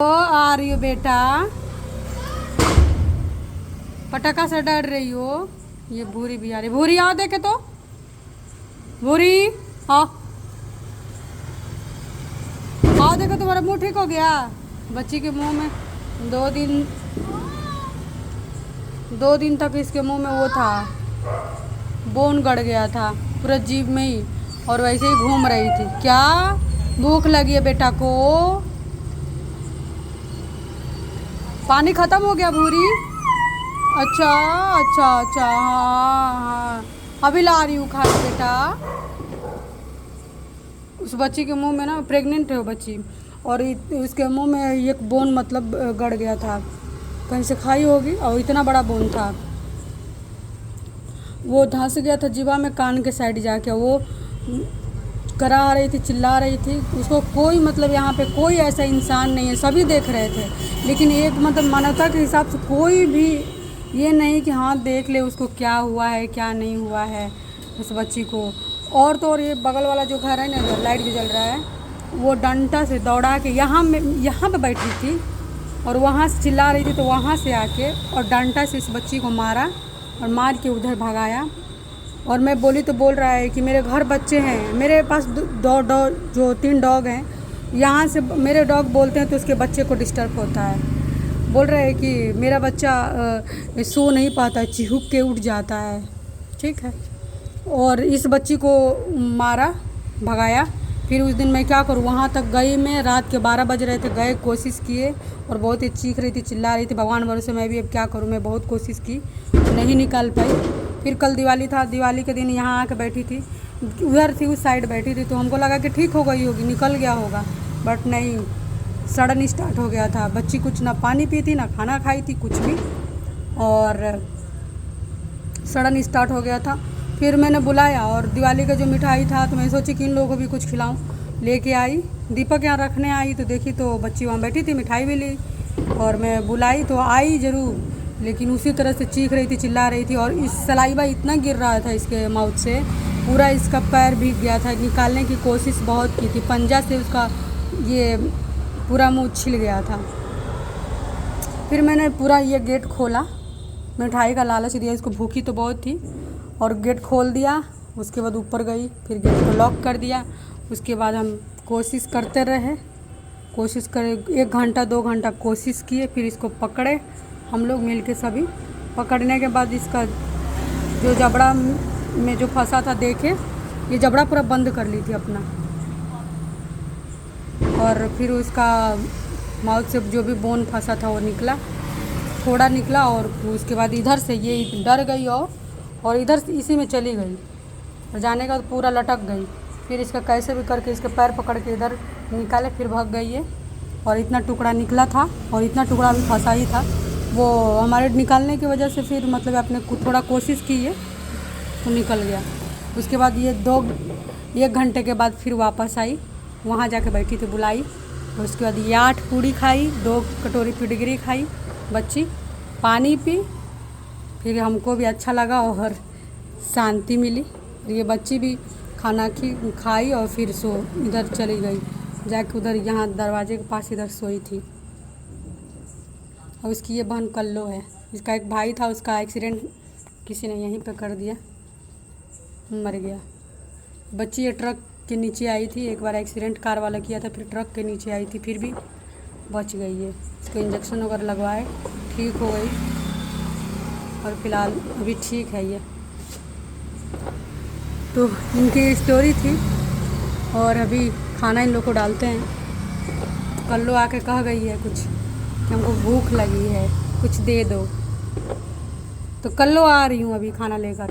ओ आ रही हो बेटा? पटाखा से डर रही हो? ये भूरी भी आ रही। भूरी आओ देखे तो। भूरी आओ, आओ देखो तुम्हारा मुंह ठीक हो गया। बच्ची के मुंह में दो दिन तक इसके मुंह में वो था, बोन गड़ गया था पूरा जीभ में ही, और वैसे ही घूम रही थी। क्या भूख लगी है बेटा को? पानी खत्म हो गया भूरी? अच्छा अच्छा अच्छा, हाँ हाँ, अभी ला रही हूँ खाना बेटा। उस बच्ची के मुंह में ना, प्रेग्नेंट है वो बच्ची, और उसके मुंह में एक बोन मतलब गड़ गया था, कहीं से खाई होगी और इतना बड़ा बोन था, वो धंस गया था जीवा में, कान के साइड जाके। वो करा रही थी, चिल्ला रही थी। उसको कोई मतलब यहाँ पे कोई ऐसा इंसान नहीं है, सभी देख रहे थे, लेकिन एक मतलब मानवता के हिसाब से कोई भी ये नहीं कि हाँ देख ले उसको क्या हुआ है क्या नहीं हुआ है उस बच्ची को। और तो और ये बगल वाला जो घर है ना, लाइट जो जल रहा है, वो डंडा से दौड़ा के यहाँ पे बैठी थी और वहाँ से चिल्ला रही थी, तो वहाँ से आके और डंडा से इस बच्ची को मारा और मार के उधर भगाया। और मैं बोली तो बोल रहा है कि मेरे घर बच्चे हैं, मेरे पास दो डॉग, जो 3 डॉग हैं, यहाँ से मेरे डॉग बोलते हैं तो उसके बच्चे को डिस्टर्ब होता है। बोल रहे हैं कि मेरा बच्चा सो नहीं पाता, चिहुक के उठ जाता है। ठीक है, और इस बच्ची को मारा, भगाया। फिर उस दिन मैं क्या करूँ, वहाँ तक गई मैं, रात के 12 बज रहे थे, गए, कोशिश किए, और बहुत ही चीख रही थी, चिल्ला रही थी। भगवान भरोसे मैं भी अब क्या करूँ, मैं बहुत कोशिश की, नहीं निकाल पाई। फिर कल दिवाली था, दिवाली के दिन यहाँ आके बैठी थी, उधर थी उस साइड बैठी थी, तो हमको लगा कि ठीक हो गई होगी, निकल गया होगा, बट नहीं, सड़न स्टार्ट हो गया था। बच्ची कुछ ना पानी पी थी ना खाना खाई थी, कुछ भी, और सड़न स्टार्ट हो गया था। फिर मैंने बुलाया, और दिवाली का जो मिठाई था तो मैं सोची कि इन लोगों को भी कुछ खिलाऊं, लेके आई। दीपक यहाँ रखने आई तो देखी तो बच्ची वहाँ बैठी थी, मिठाई भी ली, और मैं बुलाई तो आई ज़रूर, लेकिन उसी तरह से चीख रही थी, चिल्ला रही थी, और इस सलाइवा इतना गिर रहा था इसके माउथ से, पूरा इसका पैर भीग गया था। निकालने की कोशिश बहुत की थी, पंजा से उसका ये पूरा मुंह छिल गया था। फिर मैंने पूरा ये गेट खोला, मिठाई का लालच दिया इसको, भूखी तो बहुत थी, और गेट खोल दिया। उसके बाद ऊपर गई, फिर गेट को लॉक कर दिया। उसके बाद हम कोशिश करते रहे, कोशिश करे 1 घंटा 2 घंटा कोशिश किए, फिर इसको पकड़े हम लोग मिल के सभी। पकड़ने के बाद इसका जो जबड़ा में जो फंसा था, देखे ये जबड़ा पूरा बंद कर ली थी अपना, और फिर उसका माउथ से जो भी बोन फंसा था वो निकला, थोड़ा निकला, और उसके बाद इधर से ये डर गई और इधर से इसी में चली गई, और जाने का पूरा लटक गई। फिर इसका कैसे भी करके इसके पैर पकड़ के इधर निकाले, फिर भाग गई है, और इतना टुकड़ा निकला था, और इतना टुकड़ा भी फंसा ही था। वो हमारे निकालने की वजह से फिर मतलब अपने थोड़ा कोशिश की है तो निकल गया। उसके बाद ये 1 घंटे के बाद फिर वापस आई, वहाँ जाके बैठी थी, बुलाई, और उसके बाद ये 8 पूड़ी खाई, 2 कटोरी फिटगिरी खाई बच्ची, पानी पी, फिर हमको भी अच्छा लगा और शांति मिली। ये बच्ची भी खाना खाई और फिर इधर चली गई, जाके उधर यहाँ दरवाजे के पास इधर सोई थी। और उसकी ये बहन कल्लो है, इसका एक भाई था, उसका एक्सीडेंट किसी ने यहीं पे कर दिया, मर गया। बच्ची ये ट्रक के नीचे आई थी, एक बार एक्सीडेंट कार वाला किया था, फिर ट्रक के नीचे आई थी, फिर भी बच गई है। इसको इंजेक्शन वगैरह लगवाए, ठीक हो गई, और फिलहाल अभी ठीक है ये। तो इनकी स्टोरी थी, और अभी खाना इन लोग को डालते हैं। कल्लो आके कह गई है कुछ कि हमको भूख लगी है, कुछ दे दो, तो कल्लो आ रही हूँ अभी खाना लेकर।